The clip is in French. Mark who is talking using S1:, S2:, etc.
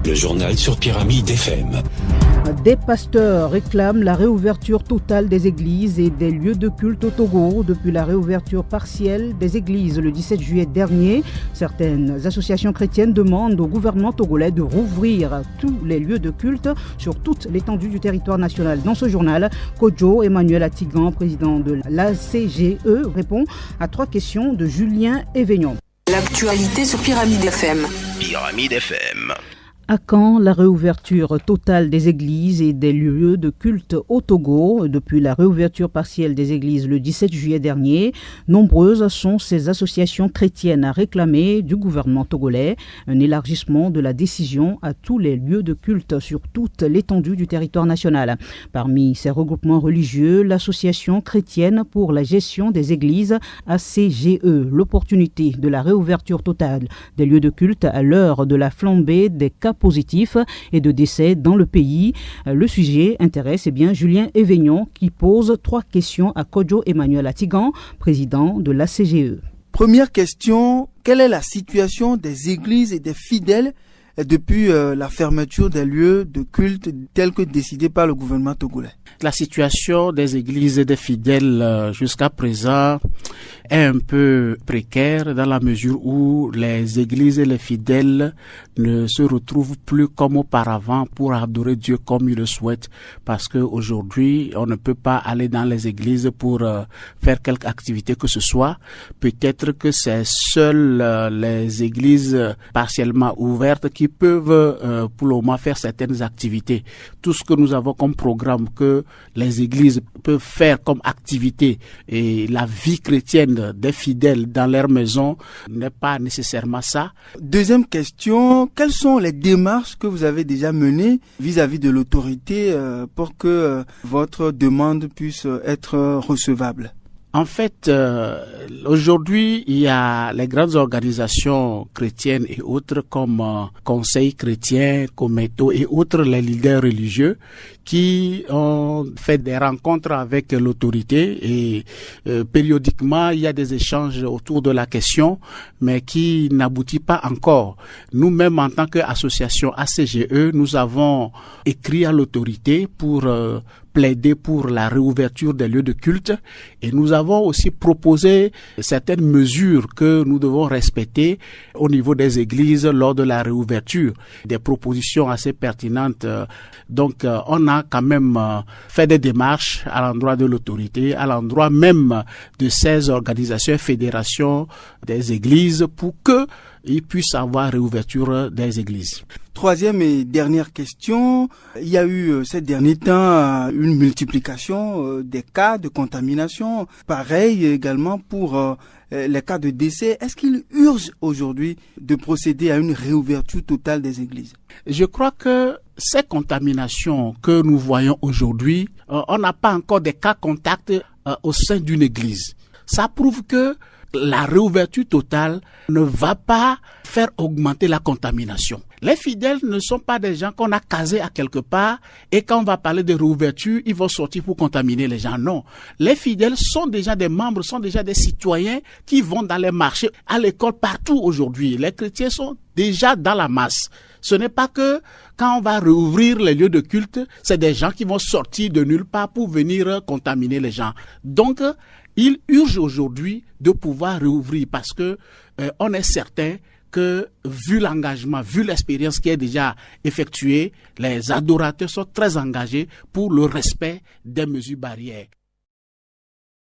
S1: Le journal sur Pyramide FM.
S2: Des pasteurs réclament la réouverture totale des églises et des lieux de culte au Togo depuis la réouverture partielle des églises le 17 juillet dernier. Certaines associations chrétiennes demandent au gouvernement togolais de rouvrir tous les lieux de culte sur toute l'étendue du territoire national. Dans ce journal, Kodjo Emmanuel Atigan, président de l'ACGE, répond à 3 questions de Julien Évignon.
S3: L'actualité sur Pyramide FM.
S4: Pyramide FM.
S2: À quand la réouverture totale des églises et des lieux de culte au Togo? Depuis la réouverture partielle des églises le 17 juillet dernier, nombreuses sont ces associations chrétiennes à réclamer du gouvernement togolais un élargissement de la décision à tous les lieux de culte sur toute l'étendue du territoire national. Parmi ces regroupements religieux, l'association chrétienne pour la gestion des églises ACGE, l'opportunité de la réouverture totale des lieux de culte à l'heure de la flambée des cas positifs et de décès dans le pays. Le sujet intéresse Julien Évignon qui pose 3 questions à Kodjo Emmanuel Atigan, président de l'ACGE.
S5: Première question, quelle est la situation des églises et des fidèles depuis la fermeture des lieux de culte tels que décidés par le gouvernement togolais?
S6: La situation des églises et des fidèles jusqu'à présent est un peu précaire dans la mesure où les églises et les fidèles ne se retrouvent plus comme auparavant pour adorer Dieu comme ils le souhaitent, parce que aujourd'hui on ne peut pas aller dans les églises pour faire quelque activité que ce soit. Peut-être que c'est seules les églises partiellement ouvertes qui peuvent pour le moment faire certaines activités. Tout ce que nous avons comme programme que les églises peuvent faire comme activité et la vie chrétienne des fidèles dans leur maison n'est pas nécessairement ça.
S5: Deuxième question, quelles sont les démarches que vous avez déjà menées vis-à-vis de l'autorité pour que votre demande puisse être recevable?
S6: En fait, aujourd'hui, il y a les grandes organisations chrétiennes et autres comme Conseil chrétien, Cometo et autres, les leaders religieux, qui ont fait des rencontres avec l'autorité et périodiquement, il y a des échanges autour de la question, mais qui n'aboutit pas encore. Nous-mêmes, en tant qu'association ACGE, nous avons écrit à l'autorité pour plaider pour la réouverture des lieux de culte et nous avons aussi proposé certaines mesures que nous devons respecter au niveau des églises lors de la réouverture. Des propositions assez pertinentes. Donc, on a quand même fait des démarches à l'endroit de l'autorité, à l'endroit même de ces organisations et fédérations des églises pour qu'ils puissent avoir réouverture des églises.
S5: Troisième et dernière question, il y a eu ces derniers temps une multiplication des cas de contamination, pareil également pour les cas de décès. Est-ce qu'il urge aujourd'hui de procéder à une réouverture totale des églises?
S6: Je crois que ces contaminations que nous voyons aujourd'hui, on n'a pas encore des cas contacts au sein d'une église. Ça prouve que la réouverture totale ne va pas faire augmenter la contamination. Les fidèles ne sont pas des gens qu'on a casés à quelque part et quand on va parler de réouverture, ils vont sortir pour contaminer les gens. Non. Les fidèles sont déjà des membres, sont déjà des citoyens qui vont dans les marchés, à l'école, partout aujourd'hui. Les chrétiens sont déjà dans la masse. Ce n'est pas que quand on va rouvrir les lieux de culte, c'est des gens qui vont sortir de nulle part pour venir contaminer les gens. Donc, il urge aujourd'hui de pouvoir réouvrir parce que on est certain que vu l'engagement, vu l'expérience qui est déjà effectuée, les adorateurs sont très engagés pour le respect des mesures barrières.